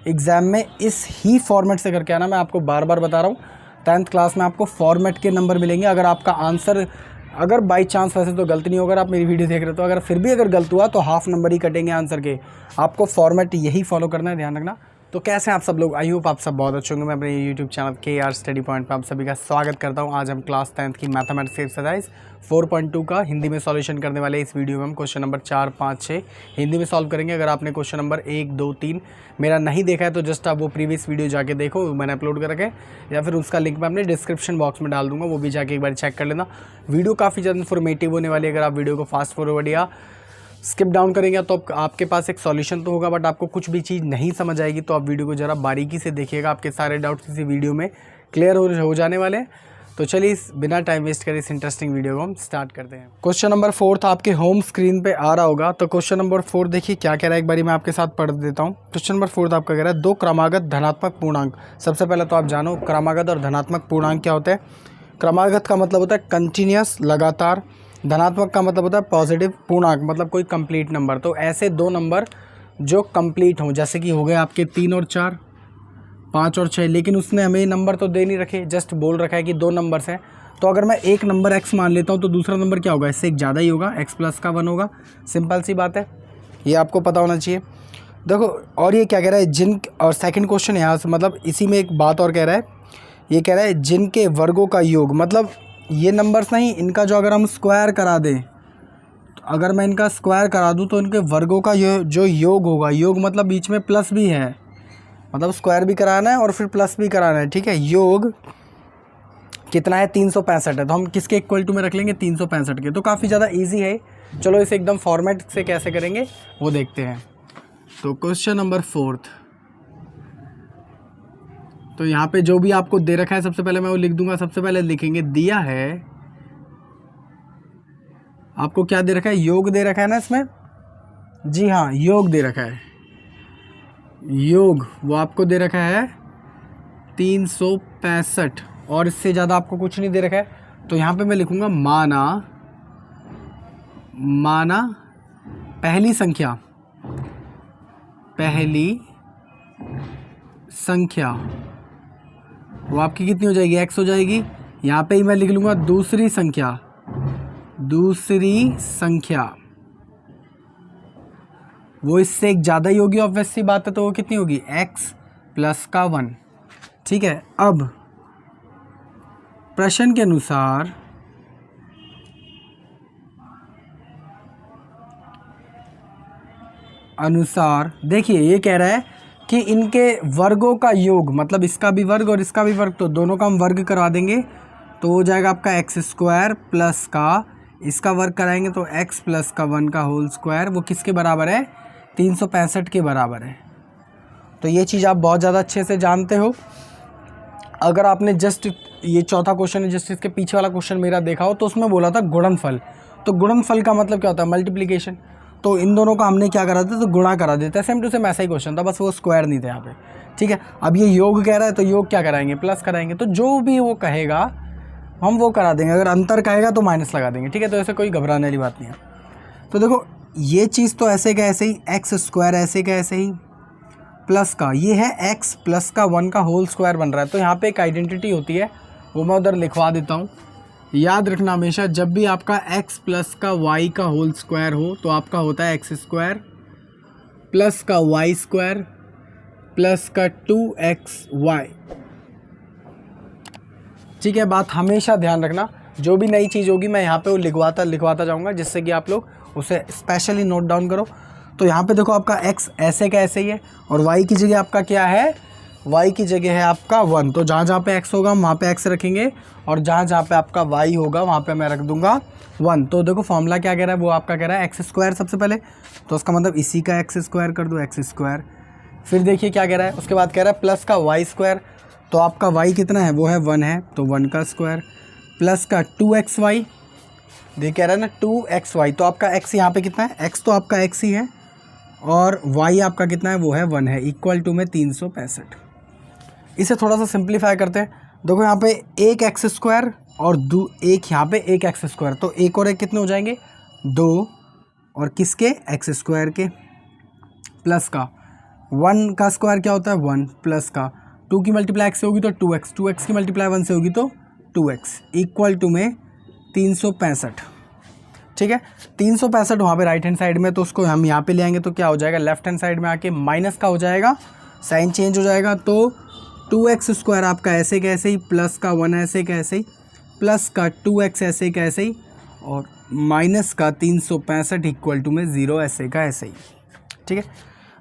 Exam में इस ही format से करके आना। मैं आपको बार बार बता रहा हूँ, 10th क्लास में आपको फॉर्मेट के नंबर मिलेंगे। अगर आपका आंसर अगर बाई चांस, वैसे तो गलती नहीं होगा, अगर आप मेरी वीडियो देख रहे हो तो अगर फिर भी अगर गलत हुआ तो हाफ नंबर ही कटेंगे आंसर के। आपको फॉर्मेट यही फॉलो करना है, ध्यान रखना। तो कैसे हैं आप सब लोग? आई होप आप सब बहुत अच्छे होंगे। मैं अपने YouTube channel KR study point पर आप सभी का स्वागत करता हूं। आज हम क्लास 10th की मैथमेटिक्स एक्सरसाइज 4.2 का हिंदी में सॉल्यूशन करने वाले। इस वीडियो में हम क्वेश्चन नंबर 4, 5, 6 हिंदी में सॉल्व करेंगे। अगर आपने क्वेश्चन नंबर 1, 2, 3 मेरा नहीं देखा है तो जस्ट आप वो प्रीवियस वीडियो जाके देखो, मैंने अपलोड कर रखे, या फिर उसका लिंक मैं अपने डिस्क्रिप्शन बॉक्स में डाल दूंगा, वो भी जाके एक बार चेक कर लेना। वीडियो काफ़ी ज़्यादा इन्फॉर्मेटिव होने वाली है। अगर आप वीडियो को फास्ट फॉरवर्ड या स्किप डाउन करेंगे तो आपके पास एक सॉल्यूशन तो होगा, बट आपको कुछ भी चीज़ नहीं समझ आएगी। तो आप वीडियो को ज़रा बारीकी से देखिएगा, आपके सारे डाउट्स इसी वीडियो में क्लियर हो जाने वाले हैं। तो चलिए बिना टाइम वेस्ट करे इस इंटरेस्टिंग वीडियो को हम स्टार्ट करते हैं। क्वेश्चन नंबर 4 था, आपके होम स्क्रीन पे आ रहा होगा। तो क्वेश्चन नंबर 4 देखिए क्या कह रहा है, एक बारी मैं आपके साथ पढ़ देता हूँ। क्वेश्चन नंबर 4 आपका कह रहा है 2 क्रमागत धनात्मक पूर्णांक। सबसे पहले तो आप जानो क्रमागत और धनात्मक पूर्णांक क्या होते हैं। क्रमागत का मतलब होता है कंटिन्यूस, लगातार। धनात्मक का मतलब होता है पॉजिटिव। पूर्णांक मतलब कोई कंप्लीट नंबर। तो ऐसे दो नंबर जो कंप्लीट हों, जैसे कि हो गए आपके 3 और 4, 5 और 6, लेकिन उसने हमें नंबर तो दे नहीं रखे, जस्ट बोल रखा है कि 2 नंबर्स हैं। तो अगर मैं एक नंबर x मान लेता हूँ तो दूसरा नंबर क्या होगा, इससे एक ज़्यादा ही होगा, x प्लस का 1 होगा। सिंपल सी बात है, ये आपको पता होना चाहिए। देखो और ये क्या कह रहा है, और सेकंड क्वेश्चन यहाँ से मतलब इसी में एक बात और कह रहा है, ये कह रहा है जिनके वर्गों का योग, मतलब ये नंबर्स नहीं, इनका जो अगर हम स्क्वायर करा दें, तो अगर मैं इनका स्क्वायर करा दूं तो इनके वर्गों का जो योग होगा, योग मतलब बीच में प्लस भी है, मतलब स्क्वायर भी कराना है और फिर प्लस भी कराना है, ठीक है। योग कितना है, 365 है। तो हम किसके इक्वल टू में रख लेंगे, 365 के। तो काफ़ी ज़्यादा ईजी है। चलो इसे एकदम फॉर्मेट से कैसे करेंगे वो देखते हैं। तो क्वेश्चन नंबर 4, तो यहाँ पे जो भी आपको दे रखा है सबसे पहले मैं वो लिख दूंगा। सबसे पहले लिखेंगे दिया है, आपको क्या दे रखा है, योग दे रखा है ना इसमें, जी हाँ योग दे रखा है। योग वो आपको दे रखा है 365 और इससे ज़्यादा आपको कुछ नहीं दे रखा है। तो यहाँ पे मैं लिखूंगा माना पहली संख्या वो आपकी कितनी हो जाएगी, x हो जाएगी। यहाँ पे ही मैं लिख लूँगा दूसरी संख्या वो इससे एक ज़्यादा ही होगी, ऑब्वियस सी बात है। तो वो कितनी होगी, x प्लस का 1, ठीक है। अब प्रश्न के अनुसार देखिए ये कह रहा है कि इनके वर्गों का योग, मतलब इसका भी वर्ग और इसका भी वर्ग, तो दोनों का हम वर्ग करवा देंगे तो हो जाएगा आपका x² प्लस का, इसका वर्ग कराएंगे तो x प्लस का 1 का होल स्क्वायर, वो किसके बराबर है, 365 के बराबर है। तो ये चीज़ आप बहुत ज़्यादा अच्छे से जानते हो। अगर आपने जस्ट ये चौथा क्वेश्चन है, जस्ट इसके पीछे वाला क्वेश्चन मेरा देखा हो तो उसमें बोला था गुणनफल। तो गुणनफल का मतलब क्या होता है, मल्टीप्लिकेशन। तो इन दोनों का हमने क्या करा था, तो गुणा करा देता है। सेम टू सेम ऐसा ही क्वेश्चन था, बस वो स्क्वायर नहीं था यहाँ पे, ठीक है। अब ये योग कह रहा है तो योग क्या कराएंगे, प्लस कराएंगे। तो जो भी वो कहेगा हम वो करा देंगे, अगर अंतर कहेगा तो माइनस लगा देंगे, ठीक है। तो ऐसे कोई घबराने वाली बात नहीं है। तो देखो ये चीज़ तो ऐसे का ऐसे ही, x² ऐसे का ऐसे ही, प्लस का ये है x प्लस का 1 का होल स्क्वायर बन रहा है। तो यहाँ पे एक आइडेंटिटी होती है, वो मैं उधर लिखवा देता हूँ। याद रखना हमेशा, जब भी आपका x प्लस का y का होल स्क्वायर हो तो आपका होता है x² प्लस का y² प्लस का 2xy, ठीक है। बात हमेशा ध्यान रखना, जो भी नई चीज़ होगी मैं यहाँ पे वो लिखवाता जाऊँगा, जिससे कि आप लोग उसे स्पेशली नोट डाउन करो। तो यहाँ पे देखो आपका x ऐसे का ऐसे ही है और y की जगह आपका क्या है, y की जगह है आपका 1। तो जहाँ जहाँ पे x होगा हम वहाँ पे x रखेंगे और जहाँ जहाँ पे आपका y होगा वहाँ पे मैं रख दूँगा 1। तो देखो फॉर्मूला क्या कह रहा है, वो आपका कह रहा है x² सबसे पहले, तो उसका मतलब इसी का x² कर दो, x²। फिर देखिए क्या कह रहा है, उसके बाद कह रहा है प्लस का y²। तो आपका y कितना है, वो है 1 है, तो 1 का स्क्वायर प्लस का 2xy, देख कह रहा है ना 2xy। तो आपका x यहाँ पे कितना है, x तो आपका x ही है और y आपका कितना है, वो है 1 है, इक्वल टू में 365। इसे थोड़ा सा सिंप्लीफाई करते हैं। देखो यहाँ पे एक x² और एक यहाँ पे एक x², तो एक और एक कितने हो जाएंगे, 2, और किसके, x² के, प्लस का 1 का स्क्वायर क्या होता है 1 प्लस का 2 की मल्टीप्लाई x से होगी तो 2x, 2x की मल्टीप्लाई 1 से होगी तो 2x इक्वल टू में 365। ठीक है, 365 वहाँ पे राइट हैंड साइड में, तो उसको हम यहाँ पे ले आएंगे तो क्या हो जाएगा, लेफ्ट हैंड साइड में आके माइनस का हो जाएगा, साइन चेंज हो जाएगा, तो 2x स्क्वायर आपका ऐसे कैसे ही, प्लस का 1 ऐसे कैसे ही, प्लस का 2x ऐसे कैसे ही, और माइनस का 365 इक्वल टू में 0 ऐसे का ऐसे ही। ठीक है,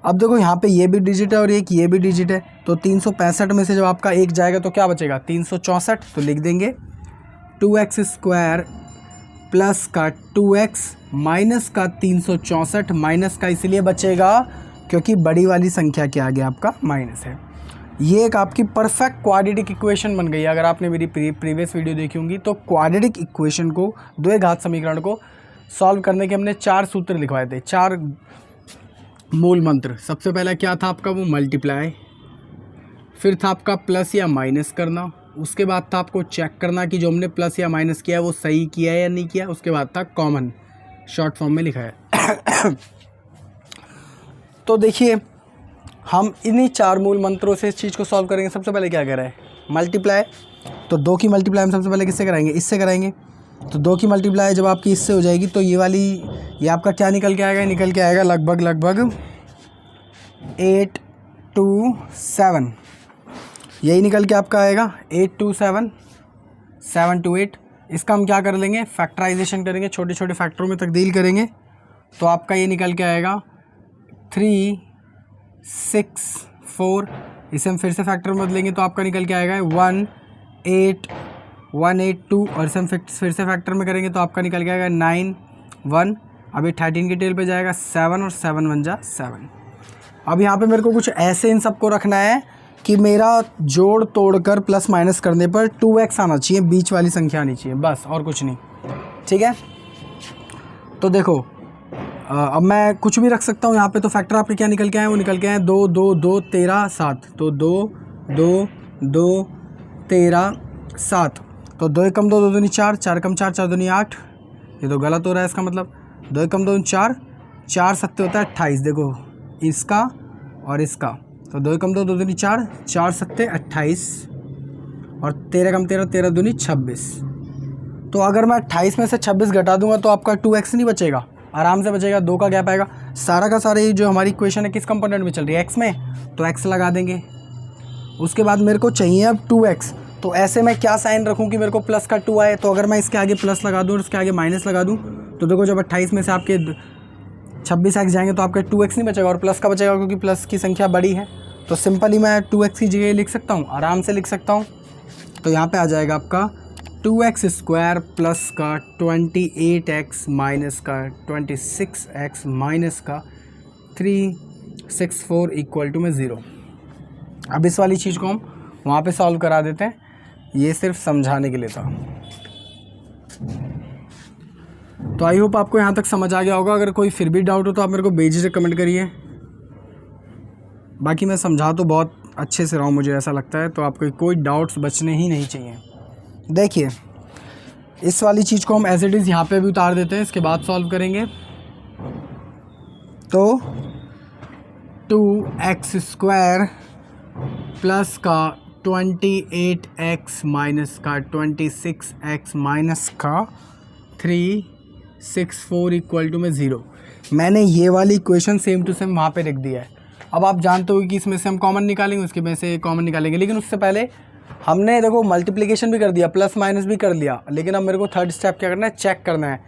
अब देखो यहाँ पे ये भी डिजिट है और एक ये भी डिजिट है, तो 365 में से जब आपका एक जाएगा तो क्या बचेगा 364, तो लिख देंगे 2x स्क्वायर प्लस का 2x माइनस का 364, माइनस का इसलिए बचेगा क्योंकि बड़ी वाली संख्या के आगे आपका माइनस है। ये एक आपकी परफेक्ट क्वाड्रेटिक इक्वेशन बन गई है। अगर आपने मेरी प्रीवियस वीडियो देखी होंगी तो क्वाड्रेटिक इक्वेशन को, द्विघात समीकरण को सॉल्व करने के हमने 4 सूत्र लिखवाए थे, 4 मूल मंत्र। सबसे पहला क्या था आपका, वो मल्टीप्लाई, फिर था आपका प्लस या माइनस करना, उसके बाद था आपको चेक करना कि जो हमने प्लस या माइनस किया है वो सही किया है या नहीं किया, उसके बाद था कॉमन, शॉर्ट फॉर्म में लिखा है। तो देखिए हम इन्हीं 4 मूल मंत्रों से इस चीज़ को सॉल्व करेंगे। सबसे पहले क्या कह रहा है, मल्टीप्लाई, तो 2 की मल्टीप्लाई हम सबसे पहले किससे कराएंगे, इससे कराएंगे। तो 2 की मल्टीप्लाई जब आपकी इससे हो जाएगी तो ये वाली, ये आपका क्या निकल के आएगा, निकल के आएगा लगभग 8 2 7, यही निकल के आपका आएगा 8 2 7 7 2 8। इसका हम क्या कर लेंगे, फैक्टराइजेशन करेंगे, छोटे छोटे फैक्टरों में तब्दील करेंगे, तो आपका ये निकल के आएगा 3 6 4। इसे हम फिर से फैक्टर में बदलेंगे तो आपका निकल के आएगा 1 8 1 8 2, और इसे हम फिर से फैक्टर में करेंगे तो आपका निकल के आएगा 9 1। अभी 13 के टेल पे जाएगा 7, और 7 1 जा 7। अब यहाँ पे मेरे को कुछ ऐसे इन सबको रखना है कि मेरा जोड़ तोड़कर प्लस माइनस करने पर 2x आना चाहिए, बीच वाली संख्या आनी चाहिए, बस और कुछ नहीं। ठीक है, तो देखो अब मैं कुछ भी रख सकता हूँ यहाँ पे। तो फैक्टर आपके क्या निकल के आए, वो निकल के आए 2 2 2 13 7, तो 2 2 2 13 7, तो 2 कम 2 2 दूनी 4, 4 कम 4 4 दूनी 8। ये तो गलत हो रहा है, इसका मतलब 2 कम 2 4, 4 सत्ते होता है 28। देखो इसका और इसका, तो 2 कम 2 2 दूनी 4, 4 सत्ते 28, और 13 कम 13 13 दूनी 26। तो अगर मैं 28 में से 26 घटा दूंगा तो आपका 2x नहीं बचेगा, आराम से बचेगा, 2 का गैप आएगा। सारा का सारा ये जो हमारी इक्वेशन है किस कंपोनेंट में चल रही है, x में, तो x लगा देंगे। उसके बाद मेरे को चाहिए अब 2x, तो ऐसे मैं क्या साइन रखूं कि मेरे को प्लस का 2 आए। तो अगर मैं इसके आगे प्लस लगा दूं और इसके आगे माइनस लगा दूं, तो देखो जब 28 में से आपके 26x जाएंगे तो आपका 2x नहीं बचेगा और प्लस का बचेगा, क्योंकि प्लस की संख्या बड़ी है। तो सिंपली मैं 2x की जगह लिख सकता हूँ, आराम से लिख सकता हूँ। तो यहाँ पे आ जाएगा आपका 2x स्क्वायर प्लस का 28x माइनस का 26x माइनस का 364 इक्वल टू में 0। अब इस वाली चीज़ को हम वहाँ पे सॉल्व करा देते हैं, ये सिर्फ समझाने के लिए था। तो आई होप आपको यहाँ तक समझ आ गया होगा। अगर कोई फिर भी डाउट हो तो आप मेरे को बेझिझक कमेंट करिए। बाकी मैं समझा तो बहुत अच्छे से रहा हूँ, मुझे ऐसा लगता है, तो आपको कोई डाउट्स बचने ही नहीं चाहिए। देखिए इस वाली चीज़ को हम एज इट इज़ यहाँ पे भी उतार देते हैं, इसके बाद सॉल्व करेंगे। तो 2x स्क्वायर प्लस का 28x माइनस का 26x माइनस का 364 इक्वल टू में 0। मैंने ये वाली इक्वेशन सेम टू सेम वहाँ पे लिख दिया है। अब आप जानते हो कि इसमें से हम कॉमन निकालेंगे, उसके में से कॉमन निकालेंगे, लेकिन उससे पहले हमने देखो मल्टीप्लिकेशन भी कर दिया, प्लस माइनस भी कर लिया, लेकिन अब मेरे को थर्ड स्टेप क्या करना है, चेक करना है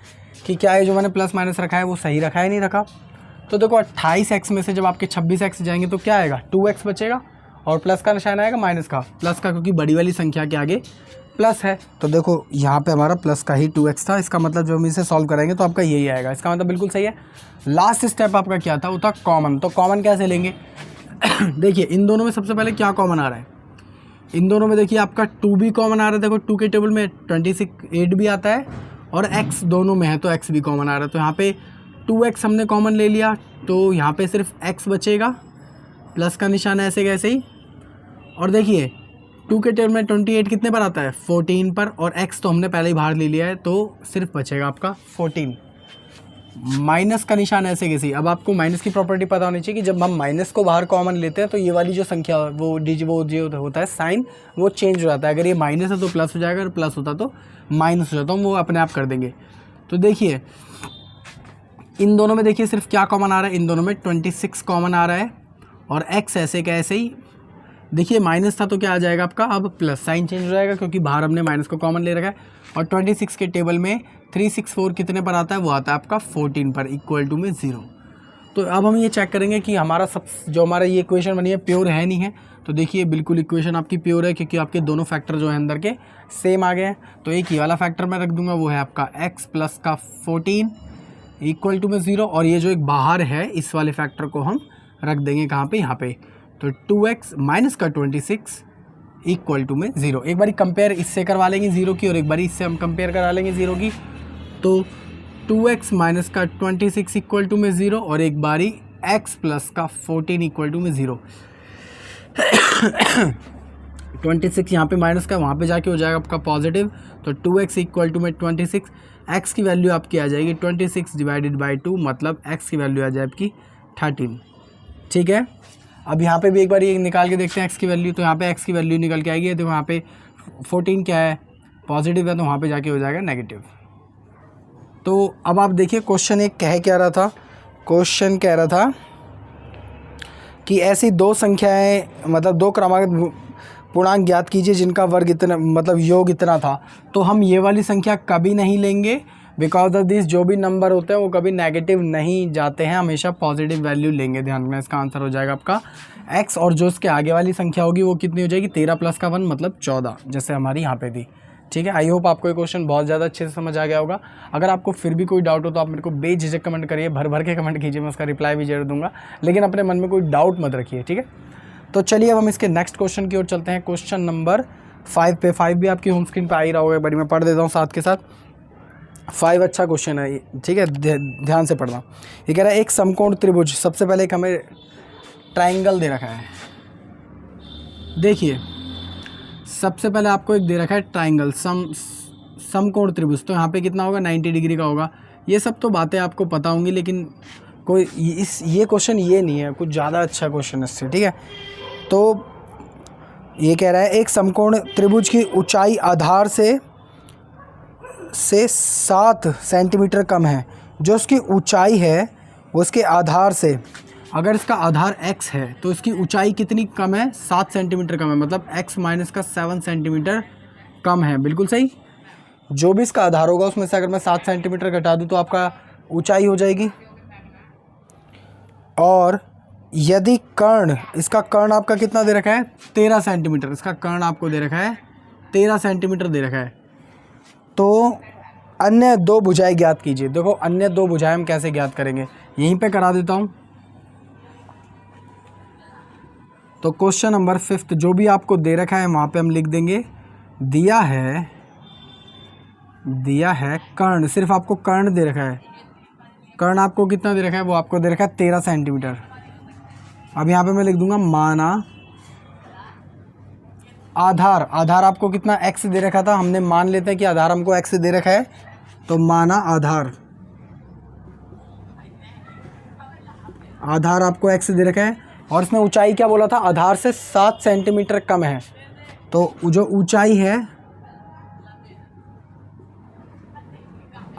कि क्या है जो मैंने प्लस माइनस रखा है वो सही रखा है नहीं रखा। तो देखो 28x में से जब आपके 26x जाएंगे तो क्या आएगा, 2x बचेगा, और प्लस का निशान आएगा माइनस का, प्लस का, क्योंकि बड़ी वाली संख्या के आगे प्लस है। तो देखो यहाँ पे हमारा प्लस का ही 2x था, इसका मतलब जो हम इसे सॉल्व करेंगे तो आपका यही आएगा, इसका मतलब बिल्कुल सही है। लास्ट स्टेप आपका क्या था, वो था कॉमन। तो कॉमन कैसे लेंगे देखिए इन दोनों में सबसे पहले क्या कॉमन आ रहा है, इन दोनों में देखिए आपका 2 भी कॉमन आ रहा है। देखो 2 के टेबल में 8 भी आता है और x दोनों में है, तो x भी कॉमन आ रहा है। तो यहाँ पे 2x हमने कॉमन ले लिया, तो यहाँ पे सिर्फ x बचेगा, प्लस का निशान ऐसे कैसे ही। और देखिए 2 के टेबल में 28 कितने पर आता है, 14 पर, और x तो हमने पहले ही बाहर ले लिया है, तो सिर्फ बचेगा आपका 14। माइनस का निशान ऐसे कैसे। अब आपको माइनस की प्रॉपर्टी पता होनी चाहिए कि जब हम माइनस को बाहर कॉमन लेते हैं तो ये वाली जो संख्या वो जो होता है साइन वो चेंज हो जाता है। अगर ये माइनस है तो प्लस हो जाएगा, अगर प्लस होता तो माइनस हो जाता है, वो अपने आप कर देंगे। तो देखिए इन दोनों में देखिए सिर्फ क्या कॉमन आ रहा है, इन दोनों में 26 कॉमन आ रहा है और x ऐसे का ऐसे ही। देखिए माइनस था तो क्या आ जाएगा आपका, अब प्लस साइन चेंज हो जाएगा क्योंकि बाहर हमने माइनस को कॉमन ले रखा है। और 26 के टेबल में 364 कितने पर आता है, वो आता है आपका 14 पर, इक्वल टू में 0। तो अब हम ये चेक करेंगे कि हमारा जो हमारा ये इक्वेशन बनी है प्योर है नहीं है। तो देखिए बिल्कुल इक्वेशन आपकी प्योर है क्योंकि आपके दोनों फैक्टर जो है अंदर के सेम आ गए हैं। तो एक ही वाला फैक्टर मैं रख दूंगा, वो है आपका x प्लस का 14 इक्वल टू में 0। और ये जो एक बाहर है इस वाले फैक्टर को हम रख देंगे कहाँ पे, यहाँ पे। तो 2x माइनस का 26 इक्वल टू में 0। एक बारी कंपेयर इससे करवा लेंगे 0 की और एक बारी इससे हम कंपेयर करा लेंगे 0 की। तो 2x माइनस का 26 इक्वल टू में 0 और एक बारी x प्लस का 14 इक्वल टू में 0। 26 यहाँ पे माइनस का, वहाँ पे जाके हो जाएगा आपका पॉजिटिव। तो 2x इक्वल टू में 26, x की वैल्यू आपकी आ जाएगी 26 डिवाइडेड बाई 2, मतलब x की वैल्यू आ जाए आपकी 13। ठीक है, अब यहाँ पे भी एक बार ये निकाल के देखते हैं x की वैल्यू। तो यहाँ पे x की वैल्यू निकल के आएगी, तो यहाँ पे 14 क्या है, पॉजिटिव है, तो वहाँ पे जाके हो जाएगा नेगेटिव। तो अब आप देखिए क्वेश्चन एक कह क्या रहा था, क्वेश्चन कह रहा था कि ऐसी दो संख्याएं मतलब दो क्रमागत पूर्णांक ज्ञात कीजिए जिनका वर्ग इतना मतलब योग इतना था। तो हम ये वाली संख्या कभी नहीं लेंगे, बिकॉज ऑफ दिस जो भी नंबर होते हैं वो कभी नेगेटिव नहीं जाते हैं, हमेशा पॉजिटिव वैल्यू लेंगे। ध्यान में इसका आंसर हो जाएगा आपका x। और जो इसके आगे वाली संख्या होगी वो कितनी हो जाएगी, 13 प्लस का 1 मतलब 14, जैसे हमारी यहाँ पे थी। ठीक है, आई होप आपको ये क्वेश्चन बहुत ज़्यादा अच्छे से समझ आ गया होगा। अगर आपको फिर भी कोई डाउट हो तो आप मेरे को बेझिझक कमेंट करिए, भर भर के कमेंट कीजिए, मैं उसका रिप्लाई भी जरूर दूंगा, लेकिन अपने मन में कोई डाउट मत रखिए। ठीक है, तो चलिए अब हम इसके नेक्स्ट क्वेश्चन की ओर चलते हैं, क्वेश्चन नंबर 5 पे। 5 भी आपकी होम स्क्रीन पर आ ही रहा होगा, बड़ी मैं पढ़ देता हूँ साथ के साथ। 5 अच्छा क्वेश्चन है, ठीक है, ध्यान से पढ़ना। ये कह रहा है एक समकोण त्रिभुज, सबसे पहले एक हमें ट्राइंगल दे रखा है। देखिए सबसे पहले आपको एक दे रखा है ट्राइंगल, समकोण त्रिभुज। तो यहाँ पे कितना होगा, 90 डिग्री का होगा। ये सब तो बातें आपको पता होंगी, लेकिन कोई ये क्वेश्चन ये नहीं है, कुछ ज़्यादा अच्छा क्वेश्चन इससे। ठीक है, तो ये कह रहा है एक समकोण त्रिभुज की ऊंचाई आधार से 7 सेंटीमीटर कम है। जो उसकी ऊंचाई है वो उसके आधार से, अगर इसका आधार x है तो इसकी ऊंचाई कितनी कम है, 7 सेंटीमीटर कम है, मतलब x माइनस का 7 सेंटीमीटर कम है। बिल्कुल सही, जो भी इसका आधार होगा उसमें से अगर मैं 7 सेंटीमीटर घटा दूं तो आपका ऊंचाई हो जाएगी। और यदि कर्ण, इसका कर्ण आपका कितना दे रखा है, 13 सेंटीमीटर, इसका कर्ण आपको दे रखा है 13 सेंटीमीटर दे रखा है। तो अन्य दो भुजाएं ज्ञात कीजिए। देखो अन्य दो भुजाएं हम कैसे ज्ञात करेंगे, यहीं पे करा देता हूँ। तो क्वेश्चन नंबर 5 जो भी आपको दे रखा है वहाँ पे हम लिख देंगे, दिया है कर्ण, सिर्फ आपको कर्ण दे रखा है। कर्ण आपको कितना दे रखा है, वो आपको दे रखा है 13 सेंटीमीटर। अब यहाँ पे मैं लिख दूंगा माना आधार, आधार आपको कितना x दे रखा था, हमने मान लेते हैं कि आधार हमको x दे रखा है, तो माना आधार, आधार आपको x दे रखा है और इसमें ऊंचाई क्या बोला था, आधार से 7 सेंटीमीटर कम है। तो जो ऊंचाई है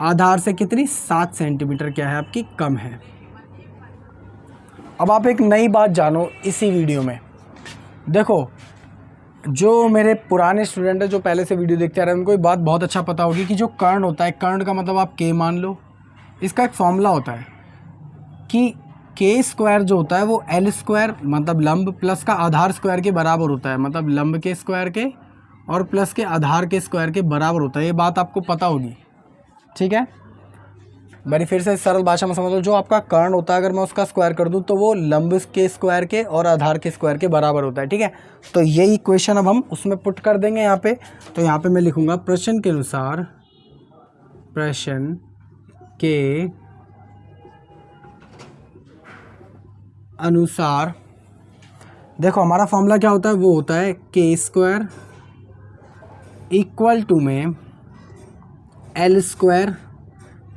आधार से कितनी, 7 सेंटीमीटर क्या है आपकी कम है। अब आप एक नई बात जानो इसी वीडियो में। देखो जो मेरे पुराने स्टूडेंट हैं जो पहले से वीडियो देखते आ रहे हैं उनको ये बात बहुत अच्छा पता होगी कि जो कर्ण होता है, कर्ण का मतलब आप k मान लो, इसका एक फॉर्मूला होता है कि k स्क्वायर जो होता है वो l स्क्वायर मतलब लंब प्लस का आधार स्क्वायर के बराबर होता है, मतलब लंब के स्क्वायर के और प्लस के आधार के स्क्वायर के बराबर होता है। ये बात आपको पता होगी। ठीक है, बड़ी फिर से सरल भाषा में समझ लो, जो आपका कर्ण होता है अगर मैं उसका स्क्वायर कर दूं तो वो लंब के स्क्वायर के और आधार के स्क्वायर के बराबर होता है। ठीक है, तो यही इक्वेशन अब हम उसमें पुट कर देंगे यहाँ पे। तो यहाँ पे मैं लिखूंगा प्रश्न के अनुसार देखो हमारा फॉर्मूला क्या होता है, वो होता है k स्क्वायर इक्वल टू में l स्क्वायर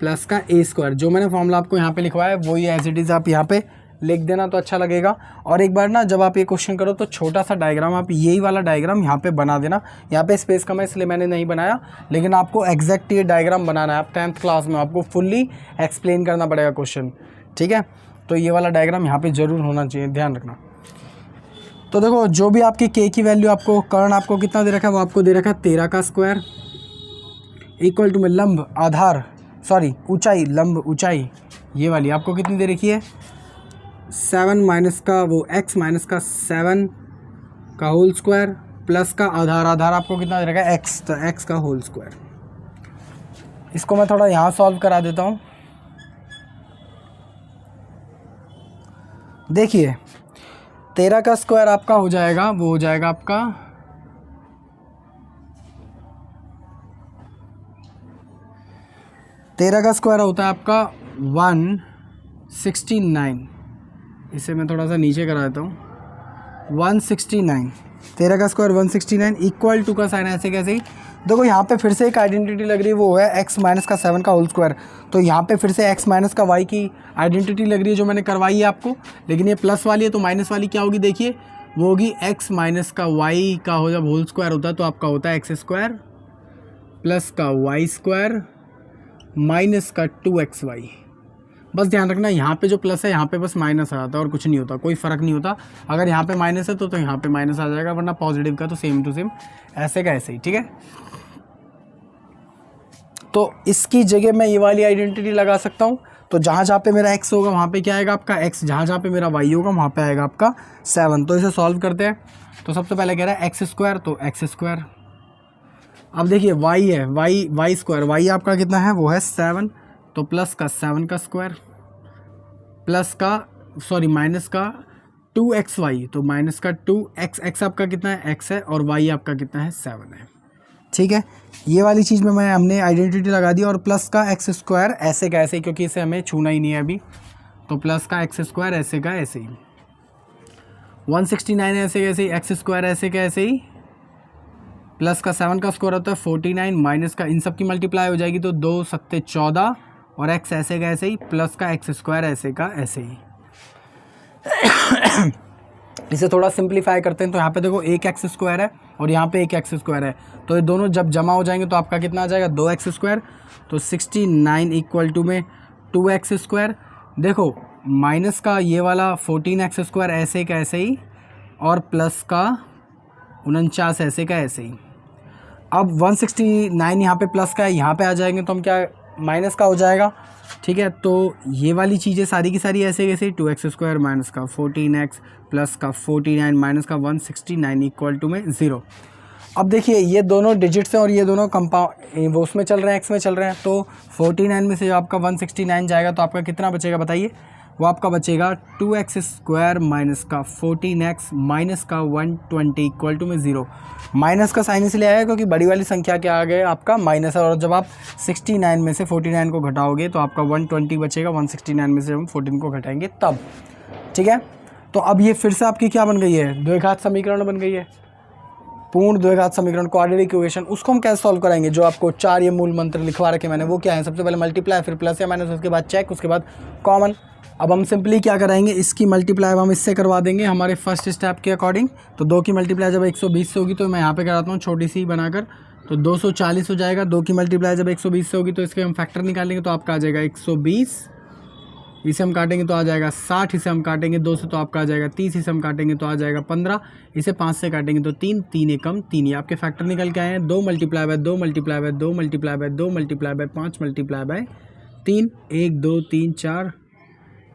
प्लस का ए स्क्वायर। जो मैंने फॉर्मूला आपको यहाँ पे लिखवाया है वही एज इट इज़ आप यहाँ पे लिख देना तो अच्छा लगेगा। और एक बार ना जब आप ये क्वेश्चन करो तो छोटा सा डायग्राम आप यही वाला डायग्राम यहाँ पे बना देना। यहाँ पे स्पेस कम है इसलिए मैंने नहीं बनाया, लेकिन आपको एग्जैक्ट ये डायग्राम बनाना है। आप 10th क्लास में आपको फुल्ली एक्सप्लेन करना पड़ेगा क्वेश्चन, ठीक है। तो ये वाला डायग्राम यहाँ पे ज़रूर होना चाहिए, ध्यान रखना। तो देखो जो भी आपकी के की वैल्यू आपको कर्ण आपको कितना दे रखा है वो आपको दे रखा है 13 का स्क्वायर इक्वल टू में लंब आधार सॉरी ऊंचाई लंब ऊंचाई ये वाली आपको कितनी दे रखी है 7 माइनस का वो x माइनस का 7 का होल स्क्वायर प्लस का आधार आधार आपको कितना दे रखा है x, तो x का होल स्क्वायर। इसको मैं थोड़ा यहाँ सॉल्व करा देता हूँ। देखिए 13 का स्क्वायर आपका हो जाएगा वो हो जाएगा आपका 13 का स्क्वायर होता है आपका 169। इसे मैं थोड़ा सा नीचे करा देता हूँ 169। 13 का स्क्वायर 169 इक्वल टू का साइन ऐसे कैसे ही देखो यहाँ पे फिर से एक आइडेंटिटी लग रही है वो है x माइनस का 7 का होल स्क्वायर। तो यहाँ पे फिर से x माइनस का y की आइडेंटिटी लग रही है जो मैंने करवाई है आपको, लेकिन ये प्लस वाली है तो माइनस वाली क्या होगी देखिए वो होगी x माइनस का y का हो जब होल स्क्वायर होता है तो आपका होता है x स्क्वायर प्लस का y स्क्वायर माइनस का 2xy। बस ध्यान रखना यहाँ पे जो प्लस है यहाँ पे बस माइनस आ जाता है और कुछ नहीं होता, कोई फ़र्क नहीं होता। अगर यहाँ पे माइनस है तो यहाँ पे माइनस आ जाएगा, वरना पॉजिटिव का तो सेम टू सेम ऐसे का ऐसे ही, ठीक है। तो इसकी जगह मैं ये वाली आइडेंटिटी लगा सकता हूँ। तो जहाँ जहाँ पे मेरा x होगा वहाँ पे क्या आएगा आपका x, जहाँ जहाँ पे मेरा y होगा वहाँ पे आएगा आपका 7। तो इसे सॉल्व करते हैं। तो सबसे पहले कह रहा है x स्क्वायर तो x स्क्वायर। अब देखिए y है y स्क्वायर y आपका कितना है वो है 7 तो प्लस का 7 का स्क्वायर प्लस का सॉरी माइनस का 2xy तो माइनस का 2x आपका कितना है x है और y आपका कितना है 7 है, ठीक है। ये वाली चीज़ में हमने आइडेंटिटी लगा दी और प्लस का x स्क्वायर ऐसे का ऐसे, क्योंकि इसे हमें छूना ही नहीं है अभी, तो प्लस का x स्क्वायर ऐसे का ऐसे ही 169 ऐसे कैसे x स्क्वायर ऐसे का ऐसे ही प्लस का 7 का स्क्वायर होता है 49 माइनस का इन सब की मल्टीप्लाई हो जाएगी तो 2 सत्ते 14 और x ऐसे का ऐसे ही प्लस का x स्क्वायर ऐसे का ऐसे ही। इसे थोड़ा सिंप्लीफाई करते हैं तो यहाँ पे देखो एक x स्क्वायर है और यहाँ पे एक x स्क्वायर है, तो ये दोनों जब जमा हो जाएंगे तो आपका कितना आ जाएगा 2x स्क्वायर। तो 69 इक्वल टू में 2x स्क्वायर। देखो माइनस का ये वाला 14x स्क्वायर ऐसे का ऐसे ही और प्लस का 49 ऐसे का ऐसे ही। अब 169 यहाँ पे प्लस का है, यहाँ पे आ जाएंगे तो हम क्या माइनस का हो जाएगा, ठीक है। तो ये वाली चीज़ें सारी की सारी ऐसे कैसे 2x स्क्वायर माइनस का 14x प्लस का 49 माइनस का 169 इक्वल टू में 0। अब देखिए ये दोनों डिजिट्स हैं और ये दोनों कंपाउंड वो उसमें चल रहे हैं x में चल रहे हैं, तो 49 में से जो आपका 169 जाएगा तो आपका कितना बचेगा बताइए, वो आपका बचेगा 2x स्क्वायर माइनस का 14x माइनस का 120 इक्वल टू में 0। माइनस का साइन इसलिए आया क्योंकि बड़ी वाली संख्या क्या आ गया आपका माइनस है, और जब आप 69 में से 49 को घटाओगे तो आपका 120 बचेगा। 169 में से हम 14 को घटाएंगे तब, ठीक है। तो अब ये फिर से आपकी क्या बन गई है द्विघात समीकरण बन गई है, पूर्ण द्विघात समीकरण क्वाड्रेटिक इक्वेशन। उसको हम कैसे सॉल्व करेंगे, जो आपको 4 ये मूल मंत्र लिखवा रखे मैंने वो क्या है, सबसे पहले मल्टीप्लाई फिर प्लस या माइनस उसके बाद चेक उसके बाद कॉमन। अब हम सिंपली क्या कराएंगे इसकी मल्टीप्लाई हम इससे करवा देंगे हमारे फर्स्ट स्टेप के अकॉर्डिंग। तो 2 की मल्टीप्लाई जब 120 से होगी तो मैं यहाँ पे कराता हूँ छोटी सी बनाकर, तो 240 हो जाएगा। 2 की मल्टीप्लाई जब 120 से होगी तो इसके हम फैक्टर निकालेंगे तो आपका आ जाएगा 120, इसे हम काटेंगे तो आ जाएगा 60, इसे हम काटेंगे 2 से तो आपका आ जाएगा 30, इसे हम काटेंगे तो आ जाएगा 15, इसे 5 से काटेंगे तो 3, 3 एकम 3। ये आपके फैक्टर निकल के आए हैं। 2 multiply by 2 multiply by 2 multiply by 2 multiply by 5 multiply by 3, 1 2 3 4,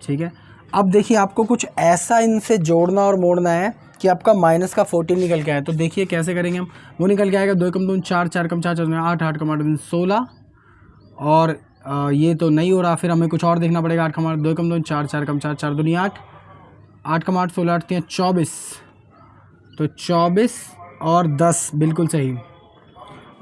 ठीक है। अब देखिए आपको कुछ ऐसा इनसे जोड़ना और मोड़ना है कि आपका माइनस का 14 निकल के आए। तो देखिए कैसे करेंगे हम, वो निकल के आएगा 2 कम 2 4, 4 कम 4 4 8, 8 कम 8 16, और ये तो नहीं हो रहा, फिर हमें कुछ और देखना पड़ेगा। 8 कम 8 2 कम 2 4, 4 कम 4 4 दूनी 8, 8 कम 8 16 8 3 24, तो 24 और 10 बिल्कुल सही।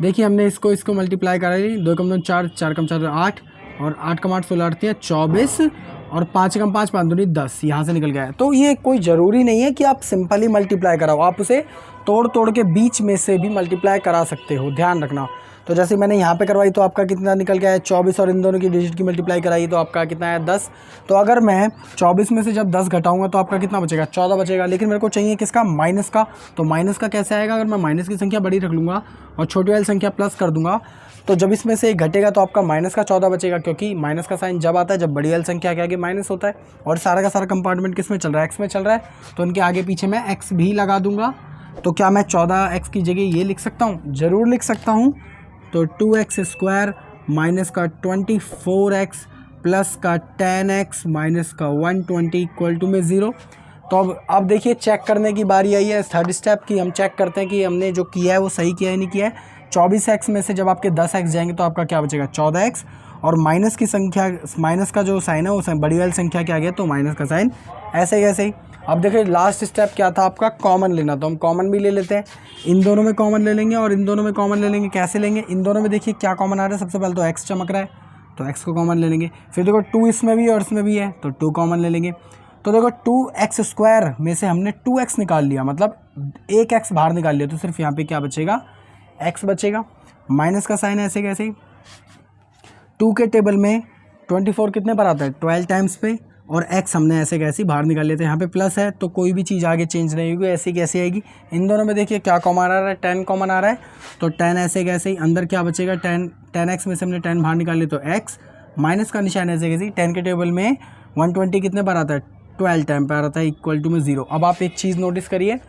देखिए हमने इसको मल्टीप्लाई करा ली, 2 कम 2 4, 4 कम 4 8, और 8 कम 8 16 8 3 24, और 5 कम 5 5 दूनी 10, यहाँ से निकल गया है। तो ये कोई ज़रूरी नहीं है कि आप सिंपली मल्टीप्लाई कराओ, आप उसे तोड़ तोड़ के बीच में से भी मल्टीप्लाई करा सकते हो, ध्यान रखना। तो जैसे मैंने यहाँ पे करवाई तो आपका कितना निकल के आया 24 और इन दोनों की डिजिट की मल्टीप्लाई कराई तो आपका कितना आया 10। तो अगर मैं 24 में से जब 10 घटाऊंगा तो आपका कितना बचेगा 14 बचेगा। लेकिन मेरे को चाहिए किसका, माइनस का। तो माइनस का कैसे आएगा, अगर मैं माइनस की संख्या बड़ी रख लूँगा और छोटी वाली संख्या प्लस कर दूंगा तो जब इसमें से एक घटेगा तो आपका माइनस का 14 बचेगा, क्योंकि माइनस का साइन जब आता है जब बड़ी वाली संख्या के आगे माइनस होता है। और सारा का सारा कंपार्टमेंट किस में चल रहा है, एक्स में चल रहा है, तो उनके आगे पीछे मैं एक्स भी लगा दूंगा। तो क्या मैं 14x की जगह ये लिख सकता हूँ, ज़रूर लिख सकता हूँ। तो 2x² माइनस का 24x प्लस का 10x माइनस का 120 इक्वल टू में 0। तो अब देखिए चेक करने की बारी आई है थर्ड स्टेप की। हम चेक करते हैं कि हमने जो किया है वो सही किया है नहीं किया है। 24x में से जब आपके 10x जाएंगे तो आपका क्या बचेगा 14x, और माइनस की संख्या, माइनस का जो साइन है वो बड़ी वाली संख्या के आगे तो माइनस का साइन ऐसे कैसे ही। अब देखिए लास्ट स्टेप क्या था आपका, कॉमन लेना। तो हम कॉमन भी ले लेते हैं, इन दोनों में कॉमन ले लेंगे और इन दोनों में कॉमन ले लेंगे। कैसे लेंगे, इन दोनों में देखिए क्या कॉमन आ रहा है, सबसे पहले तो x चमक रहा है तो x को कॉमन ले लेंगे। फिर देखो 2 इसमें भी और इसमें भी है तो 2 कॉमन ले लेंगे। तो देखो 2x² में से हमने 2x निकाल लिया, मतलब एक x बाहर निकाल लिया, तो सिर्फ यहाँ पे क्या बचेगा, x बचेगा। माइनस का साइन ऐसे कैसे ही। 2 के टेबल में 24 कितने पर आता है 12 टाइम्स पे, और x हमने ऐसे कैसे बाहर निकाल लेते हैं। यहाँ पे प्लस है तो कोई भी चीज़ आगे चेंज नहीं होगी, ऐसी कैसे आएगी। इन दोनों में देखिए क्या कॉमन आ रहा है, 10 कॉमन आ रहा है तो 10 ऐसे कैसे ही। अंदर क्या बचेगा 10x में से हमने 10 बाहर निकाल लिया तो x, माइनस का निशान ऐसे कैसे। 10 के टेबल में 120 कितने पर आता है 12 टाइम पर आता है इक्वल टू में 0। अब आप एक चीज़ नोटिस करिए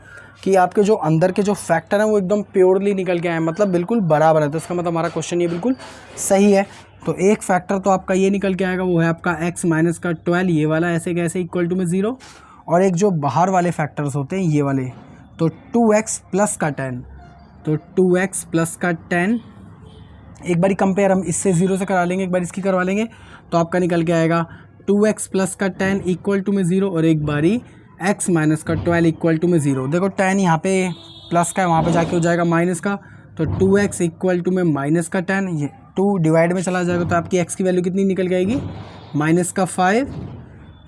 कि आपके जो अंदर के जो फैक्टर हैं वो एकदम प्योरली निकल के आए, मतलब बिल्कुल बराबर है। तो इसका मतलब हमारा क्वेश्चन ये बिल्कुल सही है। तो एक फैक्टर तो आपका ये निकल के आएगा, वो है आपका x माइनस का 12, ये वाला ऐसे कैसे इक्वल टू में 0। और एक जो बाहर वाले फैक्टर्स होते हैं ये वाले, तो 2x प्लस का 10, तो 2x प्लस का 10। एक बारी कंपेयर हम इससे 0 से करा लेंगे, एक बार इसकी करवा लेंगे तो आपका निकल के आएगा 2x प्लस का 10 इक्वल टू में 0, और एक बारी x माइनस का 12 इक्वल टू में 0। देखो 10 यहाँ पे प्लस का है, वहाँ पे जाके हो जाएगा माइनस का, तो 2x इक्वल टू में माइनस का 10, ये 2 डिवाइड में चला जाएगा तो आपकी x की वैल्यू कितनी निकल के आएगी माइनस का 5,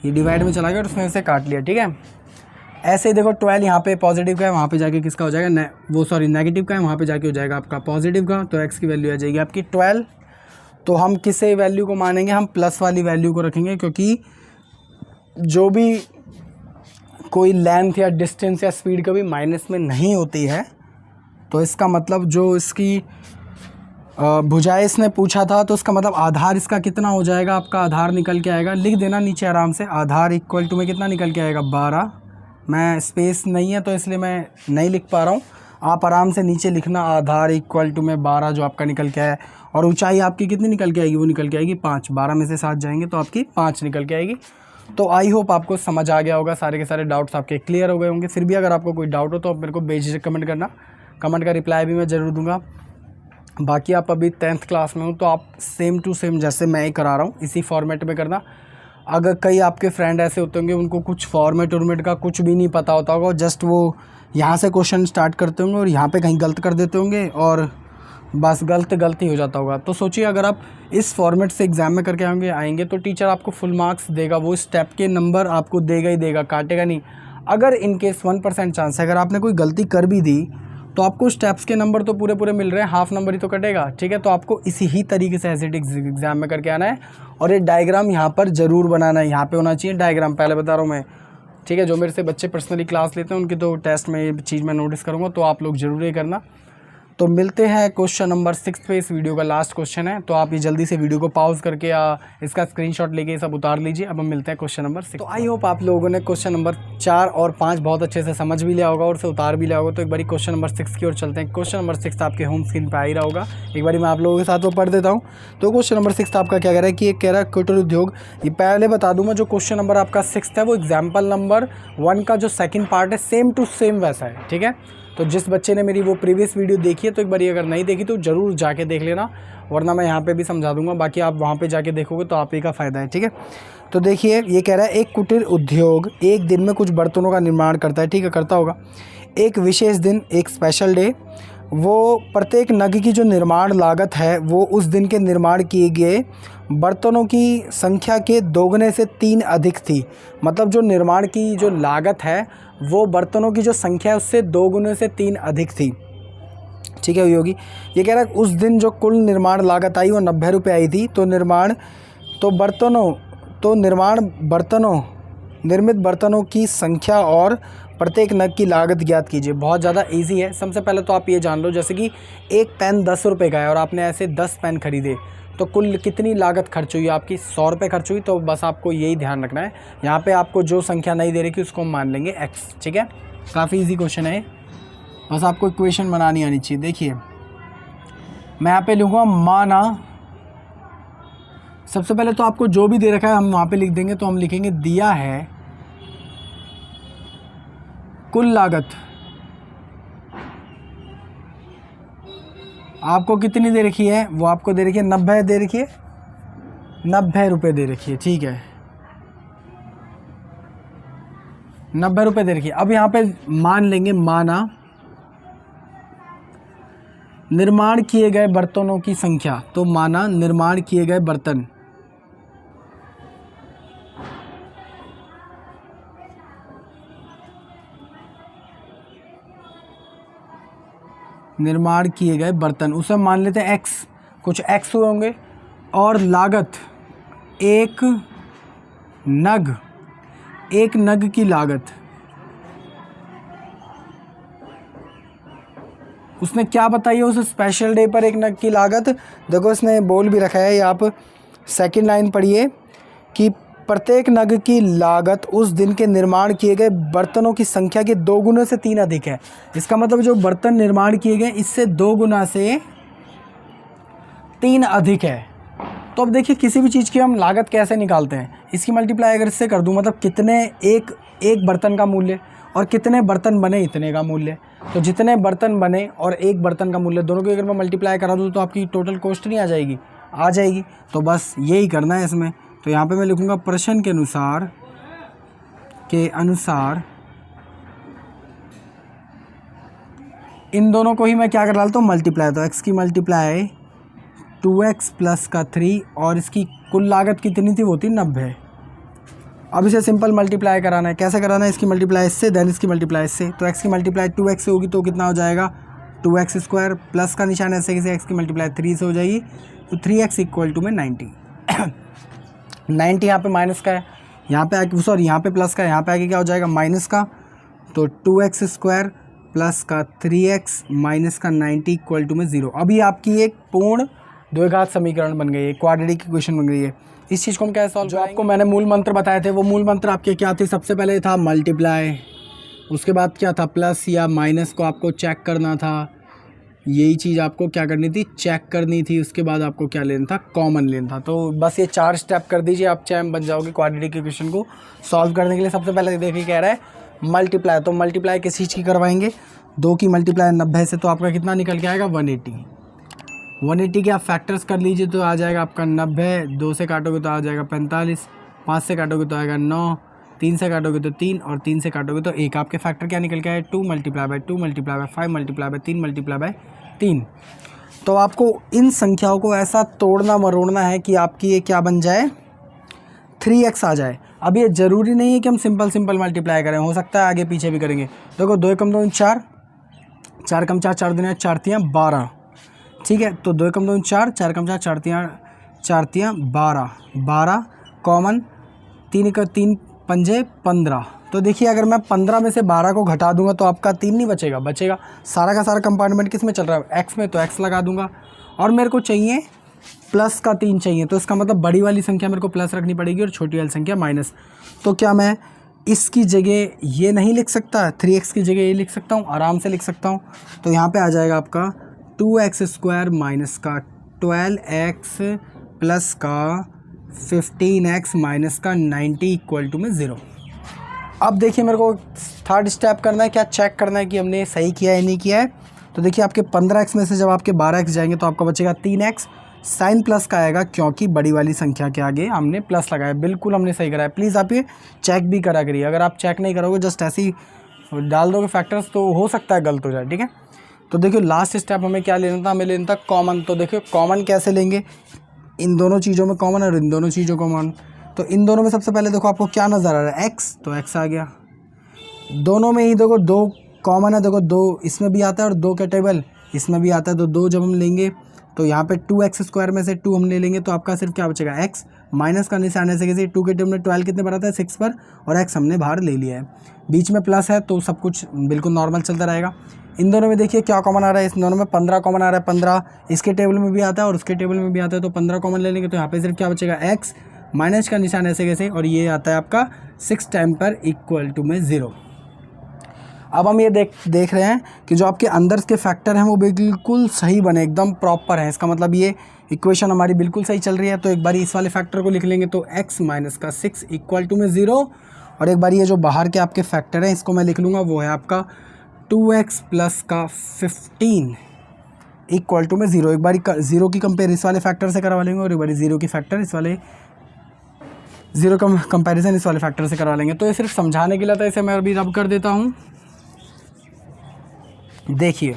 ये डिवाइड में चला गया और उसमें से काट लिया, ठीक है। ऐसे ही देखो 12 यहाँ पे पॉजिटिव का है, वहाँ पे जाके किसका हो जाएगा नेगेटिव का है, वहाँ पे जाके हो जाएगा आपका पॉजिटिव का, तो x की वैल्यू आ जाएगी आपकी 12। तो हम किसे वैल्यू को मानेंगे, हम प्लस वाली वैल्यू को रखेंगे, क्योंकि जो भी कोई लेंथ या डिस्टेंस या स्पीड कभी माइनस में नहीं होती है। तो इसका मतलब जो इसकी भुजाएं इसने पूछा था तो इसका मतलब आधार इसका कितना हो जाएगा, आपका आधार निकल के आएगा, लिख देना नीचे आराम से, आधार इक्वल टू में कितना निकल के आएगा 12। मैं स्पेस नहीं है तो इसलिए मैं नहीं लिख पा रहा हूँ, आप आराम से नीचे लिखना, आधार इक्वल टू में 12 जो आपका निकल के आया। और ऊंचाई आपकी कितनी निकल के आएगी, वो निकल के आएगी 5, 12 में से 7 जाएंगे तो आपकी 5 निकल के आएगी। तो आई होप आपको समझ आ गया होगा, सारे के सारे डाउट्स आपके क्लियर हो गए होंगे। फिर भी अगर आपको कोई डाउट हो तो आप मेरे को बेझिझक कमेंट करना, कमेंट का रिप्लाई भी मैं ज़रूर दूंगा। बाकी आप अभी 10th क्लास में हो तो आप सेम टू सेम जैसे मैं ही करा रहा हूँ इसी फॉर्मेट में करना। अगर कई आपके फ्रेंड ऐसे होते होंगे उनको कुछ फॉर्मेट उर्मेट का कुछ भी नहीं पता होता होगा, जस्ट वो यहाँ से क्वेश्चन स्टार्ट करते होंगे और यहाँ पे कहीं गलत कर देते होंगे और बस गलती हो जाता होगा। तो सोचिए अगर आप इस फॉर्मेट से एग्ज़ाम में करके आएंगे तो टीचर आपको फुल मार्क्स देगा, वो स्टेप के नंबर आपको देगा ही देगा, काटेगा नहीं। अगर इनकेस 1% चांस है अगर आपने कोई गलती कर भी दी तो आपको स्टेप्स के नंबर तो पूरे मिल रहे हैं, हाफ नंबर ही तो कटेगा, ठीक है। तो आपको इसी ही तरीके से ऐसे एग्ज़ाम में करके आना है। और ये डायग्राम यहाँ पर ज़रूर बनाना है, यहाँ पे होना चाहिए डायग्राम, पहले बता रहा हूँ मैं, ठीक है। जो मेरे से बच्चे पर्सनली क्लास लेते हैं उनकी तो टेस्ट में ये चीज़ मैं नोटिस करूँगा, तो आप लोग ज़रूर ये करना। तो मिलते हैं क्वेश्चन नंबर 6 पे, इस वीडियो का लास्ट क्वेश्चन है, तो आप ये जल्दी से वीडियो को पॉज करके या इसका स्क्रीनशॉट लेके सब उतार लीजिए। अब हम मिलते हैं क्वेश्चन नंबर 6। तो आई होप आप लोगों ने क्वेश्चन नंबर 4 और 5 बहुत अच्छे से समझ भी लिया होगा और उसे उतार भी लिया होगा। तो एक बारी क्वेश्चन नंबर 6 की ओर चलते हैं। क्वेश्चन नंबर 6 आपके होम स्क्रीन पर आ ही रहा होगा, एक बारी मैं आप लोगों के साथ वो पढ़ देता हूँ। तो क्वेश्चन नंबर 6 आपका क्या कह रहा है कि एक कह रहा है कुटीर उद्योग, ये पहले बता दूँ मैं, जो क्वेश्चन नंबर आपका 6 है वो एग्जाम्पल नंबर 1 का जो सेकंड पार्ट है सेम टू सेम वैसा है, ठीक है। तो जिस बच्चे ने मेरी वो प्रीवियस वीडियो देखी है तो एक बार अगर नहीं देखी तो ज़रूर जाके देख लेना, वरना मैं यहाँ पे भी समझा दूंगा, बाकी आप वहाँ पे जाके देखोगे तो आप ही का फ़ायदा है, ठीक है। तो देखिए ये कह रहा है एक कुटीर उद्योग एक दिन में कुछ बर्तनों का निर्माण करता है, ठीक है, करता होगा। एक विशेष दिन, एक स्पेशल डे, वो प्रत्येक नग की जो निर्माण लागत है वो उस दिन के निर्माण किए गए बर्तनों की संख्या के दोगुने से 3 अधिक थी। मतलब जो निर्माण की जो लागत है वो बर्तनों की जो संख्या है उससे 2 गुने से 3 अधिक थी। ठीक है, हुई होगी। ये कह रहा है उस दिन जो कुल निर्माण लागत आई वो 90 रुपये आई थी। तो निर्मित बर्तनों की संख्या और प्रत्येक नग की लागत ज्ञात कीजिए। बहुत ज़्यादा इजी है। सबसे पहले तो आप ये जान लो, जैसे कि एक पेन 10 रुपये का है और आपने ऐसे 10 पेन खरीदे, तो कुल कितनी लागत खर्च हुई आपकी? 100 रुपये खर्च हुई। तो बस आपको यही ध्यान रखना है, यहाँ पे आपको जो संख्या नहीं दे रही थी उसको हम मान लेंगे x। ठीक है, काफ़ी इजी क्वेश्चन है, बस आपको इक्वेशन बनानी आनी चाहिए। देखिए मैं यहाँ पे लिखूँगा माना, सबसे पहले तो आपको जो भी दे रखा है हम वहाँ पे लिख देंगे। तो हम लिखेंगे दिया है कुल लागत आपको कितनी दे रखी है, वो आपको दे रखी है 90 दे रखी है, 90 रुपये दे रखी है। ठीक है, 90 रुपये दे रखी है। अब यहाँ पे मान लेंगे, माना निर्माण किए गए बर्तनों की संख्या। तो माना निर्माण किए गए बर्तन, निर्माण किए गए बर्तन, उसे मान लेते हैं x, कुछ x हुए होंगे। और लागत एक नग की लागत, उसने क्या बताई है उस स्पेशल डे पर एक नग की लागत। देखो इसने बोल भी रखा है, ये आप सेकंड लाइन पढ़िए कि प्रत्येक नग की लागत उस दिन के निर्माण किए गए बर्तनों की संख्या के 2 गुने से 3 अधिक है। इसका मतलब जो बर्तन निर्माण किए गए इससे 2 गुना से 3 अधिक है। तो अब देखिए किसी भी चीज़ की हम लागत कैसे निकालते हैं, इसकी मल्टीप्लाई अगर इससे कर दूं, मतलब कितने एक बर्तन का मूल्य और कितने बर्तन बने इतने का मूल्य। तो जितने बर्तन बने और एक बर्तन का मूल्य, दोनों को अगर मैं मल्टीप्लाई करा दूँ तो आपकी टोटल कॉस्ट नहीं आ जाएगी? आ जाएगी। तो बस यही करना है इसमें। तो यहाँ पे मैं लिखूँगा प्रश्न के अनुसार इन दोनों को ही मैं क्या कर डालता हूँ, मल्टीप्लाई। तो x की मल्टीप्लाई 2x प्लस का 3 और इसकी कुल लागत कितनी थी, वो थी 90। अब इसे सिंपल मल्टीप्लाई कराना है। कैसे कराना है, इसकी मल्टीप्लाई इससे, देन इसकी मल्टीप्लाई इससे। तो x की मल्टीप्लाई 2x से होगी तो कितना हो जाएगा 2x स्क्वायर, प्लस का निशान ऐसे कि x की मल्टीप्लाई 3 से हो जाएगी। तो 3x इक्वल टू में 90। 90 यहाँ पे माइनस का है, यहाँ पे आके सॉरी यहाँ पे प्लस का है, यहाँ पे आके क्या हो जाएगा माइनस का। तो 2x स्क्वायर प्लस का 3x माइनस का 90 इक्वल टू में 0। अभी आपकी एक पूर्ण द्विघात समीकरण बन गई है, क्वाड्रेटिक इक्वेशन बन गई है। इस चीज़ को हम कैसे सॉल्व करेंगे? आपको मैंने मूल मंत्र बताए थे, वो मूल मंत्र आपके क्या थे? सबसे पहले था मल्टीप्लाई, उसके बाद क्या था प्लस या माइनस को आपको चेक करना था। यही चीज़ आपको क्या करनी थी, चेक करनी थी। उसके बाद आपको क्या लेना था, कॉमन लेना था। तो बस ये 4 स्टेप कर दीजिए, आप चैम बन जाओगे क्वाड्रेटिक इक्वेशन को सॉल्व करने के लिए। सबसे पहले देखिए कह रहा है मल्टीप्लाई, तो मल्टीप्लाई किस चीज़ की करवाएंगे, 2 की मल्टीप्लाई 90 से, तो आपका कितना निकल के आएगा 180। 180 के आप फैक्टर्स कर लीजिए तो आ जाएगा आपका 90, 2 से काटोगे तो आ जाएगा 45, 5 से काटोगे तो आएगा 9, 3 से काटोगे तो 3 और 3 से काटोगे तो 1। आपके फैक्टर क्या निकल के आए 2 multiply by 2 multiply by 5 multiply by 3 multiply by 3। तो आपको इन संख्याओं को ऐसा तोड़ना मरोड़ना है कि आपकी ये क्या बन जाए 3x आ जाए। अब ये ज़रूरी नहीं है कि हम सिंपल मल्टीप्लाई करें, हो सकता है आगे पीछे भी करेंगे। देखो 2 कम 2 4, 4 कम 4 4 दूनी 4 तियाँ 12, ठीक है। तो 2 कम 2 4, 4 कम 4 4 तियाँ 12, 12 कॉमन, 3 का 3 पंजे 15। तो देखिए अगर मैं 15 में से 12 को घटा दूंगा तो आपका 3 नहीं बचेगा, बचेगा सारा का सारा कंपार्टमेंट किस में चल रहा है, x में, तो x लगा दूंगा। और मेरे को चाहिए प्लस का 3 चाहिए, तो इसका मतलब बड़ी वाली संख्या मेरे को प्लस रखनी पड़ेगी और छोटी वाली संख्या माइनस। तो क्या मैं इसकी जगह ये नहीं लिख सकता, 3x की जगह ये लिख सकता हूँ, आराम से लिख सकता हूँ। तो यहाँ पे आ जाएगा आपका 2x स्क्वायर माइनस का 12x प्लस का 15x माइनस का 90 इक्वल टू में 0। अब देखिए मेरे को थर्ड स्टेप करना है, क्या चेक करना है कि हमने सही किया है नहीं किया है। तो देखिए आपके 15x में से जब आपके 12x जाएंगे तो आपका बचेगा 3x, साइन प्लस का आएगा क्योंकि बड़ी वाली संख्या के आगे हमने प्लस लगाया। बिल्कुल हमने सही कराया। प्लीज़ आप ये चेक भी करा करिए, अगर आप चेक नहीं करोगे जस्ट ऐसे ही डाल दोगे फैक्टर्स तो हो सकता है गलत हो जाए, ठीक है। तो देखिए लास्ट स्टेप हमें क्या लेना था, हमें लेना था कॉमन। तो देखिए कॉमन कैसे लेंगे, इन दोनों चीज़ों में कॉमन और इन दोनों चीज़ों को कॉमन। तो इन दोनों में सबसे पहले देखो आपको क्या नज़र आ रहा है x, तो x आ गया। दोनों में ही देखो 2 कॉमन है, देखो 2 इसमें भी आता है और 2 का टेबल इसमें भी आता है। तो 2 जब हम लेंगे तो यहाँ पे 2x² में से 2 हम ले लेंगे तो आपका सिर्फ क्या बचेगा x, माइनस का निशान ऐसे कैसे 2 के टर्म में 12 कितने पर आता है 6 पर, और x हमने बाहर ले लिया है, बीच में प्लस है तो सब कुछ बिल्कुल नॉर्मल चलता रहेगा। इन दोनों में देखिए क्या कॉमन आ रहा है, इस दोनों में 15 कॉमन आ रहा है, 15 इसके टेबल में भी आता है और उसके टेबल में भी आता है, तो 15 कॉमन ले लेंगे तो यहाँ पे सिर्फ क्या बचेगा x, माइनस का निशान ऐसे कैसे, और ये आता है आपका 6 टाइम पर इक्वल टू में 0। अब हम ये देख रहे हैं कि जो आपके अंदर के फैक्टर हैं वो बिल्कुल सही बने, एकदम प्रॉपर है। इसका मतलब ये इक्वेशन हमारी बिल्कुल सही चल रही है। तो एक बार इस वाले फैक्टर को लिख लेंगे तो x माइनस का 6 इक्वल टू में 0, और एक बार ये जो बाहर के आपके फैक्टर हैं इसको मैं लिख लूँगा, वो है आपका 2x प्लस का 15 इक्वल टू में 0। एक बार 0 की कंपेयर इस वाले फैक्टर से करवा लेंगे और एक बार 0 की फैक्टर इस वाले 0 का कंपैरिजन इस वाले फैक्टर से करवा लेंगे। तो ये सिर्फ समझाने के लिए था, इसे मैं अभी रब कर देता हूँ। देखिए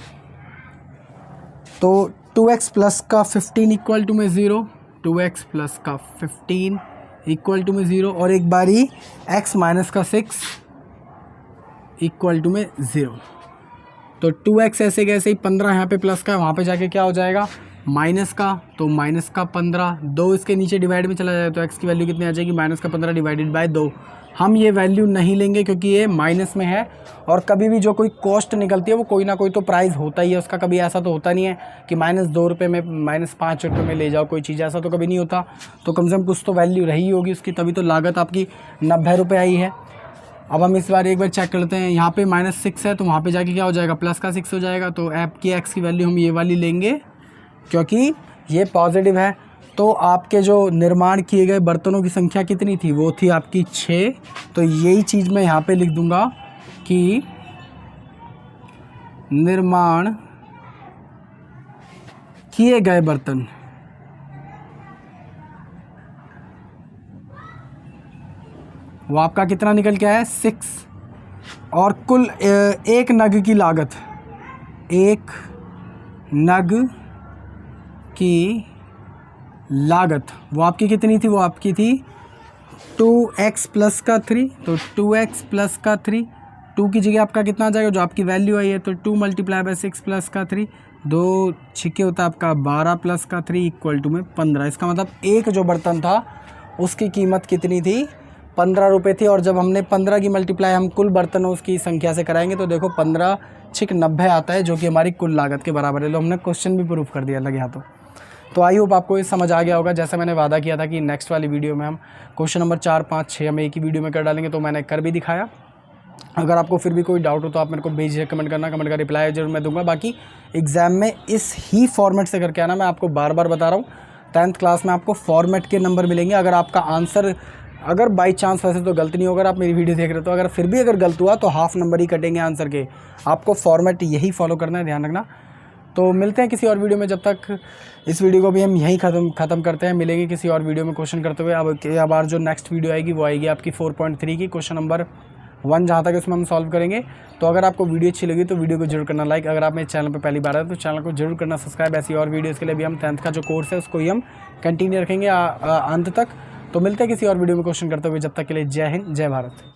तो 2x प्लस का 15 इक्वल टू में 0, 2x प्लस का 15 इक्वल टू में 0, और एक बारी x माइनस का 6 इक्वल टू में 0। तो 2x ऐसे कैसे ही 15 यहाँ पे प्लस का, वहाँ पे जाके क्या हो जाएगा माइनस का, तो माइनस का 15, 2 इसके नीचे डिवाइड में चला जाए तो x की वैल्यू कितनी आ जाएगी माइनस का 15 डिवाइडेड बाय 2। हम ये वैल्यू नहीं लेंगे क्योंकि ये माइनस में है, और कभी भी जो कोई कॉस्ट निकलती है वो कोई ना कोई तो प्राइस होता ही है उसका, कभी ऐसा तो होता नहीं है कि -2 में -5 में ले जाओ कोई चीज़, ऐसा तो कभी नहीं होता। तो कम से कम कुछ तो वैल्यू रही होगी उसकी, तभी तो लागत आपकी 90 रुपये आई है। अब हम इस बार एक बार चेक करते हैं, यहाँ पे -6 है तो वहाँ पे जाके क्या हो जाएगा प्लस का 6 हो जाएगा। तो आपकी x की वैल्यू हम ये वाली लेंगे क्योंकि ये पॉजिटिव है। तो आपके जो निर्माण किए गए बर्तनों की संख्या कितनी थी, वो थी आपकी 6। तो यही चीज़ मैं यहाँ पे लिख दूँगा कि निर्माण किए गए बर्तन वो आपका कितना निकल के आया है 6, और कुल एक नग की लागत, एक नग की लागत वो आपकी कितनी थी, वो आपकी थी 2x प्लस का 3। तो 2x प्लस का 3, 2 की जगह आपका कितना आ जाएगा जो आपकी वैल्यू आई है, तो 2 मल्टीप्लाई बाय 6 प्लस का 3, 2 छिके होता है आपका 12 प्लस का 3 इक्वल टू में 15। इसका मतलब एक जो बर्तन था उसकी कीमत कितनी थी 15 रुपये थी, और जब हमने 15 की मल्टीप्लाई हम कुल बर्तनों उसकी संख्या से कराएंगे तो देखो 15 छिक 90 आता है, जो कि हमारी कुल लागत के बराबर है। लो हमने क्वेश्चन भी प्रूफ कर दिया लगे हाथों। तो आई होप आपको ये समझ आ गया होगा। जैसे मैंने वादा किया था कि नेक्स्ट वाली वीडियो में हम क्वेश्चन नंबर 4, 5, 6 हम एक ही वीडियो में कर डालेंगे, तो मैंने कर भी दिखाया। अगर आपको फिर भी कोई डाउट हो तो आप मेरे को बेझिझक कमेंट करना, कमेंट का रिप्लाई जरूर मैं दूंगा। बाकी एग्ज़ाम में इस ही फॉर्मेट से करके आना, मैं आपको बार बार बता रहा हूँ। 10th क्लास में आपको फॉर्मेट के नंबर मिलेंगे। अगर आपका आंसर अगर बाई चांस, वैसे तो गलत नहीं होगा, आप मेरी वीडियो देख रहे हो तो अगर फिर भी अगर गलत हुआ तो हाफ नंबर ही कटेंगे आंसर के। आपको फॉर्मेट यही फॉलो करना है, ध्यान रखना। तो मिलते हैं किसी और वीडियो में, जब तक इस वीडियो को भी हम यहीं ख़त्म करते हैं। मिलेंगे किसी और वीडियो में क्वेश्चन करते हुए। अब बार जो नेक्स्ट वीडियो आएगी वो आएगी आपकी 4.3 की, क्वेश्चन नंबर 1 जहाँ तक उसमें हम सॉल्व करेंगे। तो अगर आपको वीडियो अच्छी लगी तो वीडियो को जरूर करना लाइक। अगर आप मेरे चैनल पर पहली बार आए तो चैनल को जरूर करना सब्सक्राइब। ऐसी और वीडियोज़ के लिए भी हम 10th का जो कोर्स है उसको ही हम कंटिन्यू रखेंगे अंत तक। तो मिलते हैं किसी और वीडियो में क्वेश्चन करते हुए, जब तक के लिए जय हिंद, जय भारत।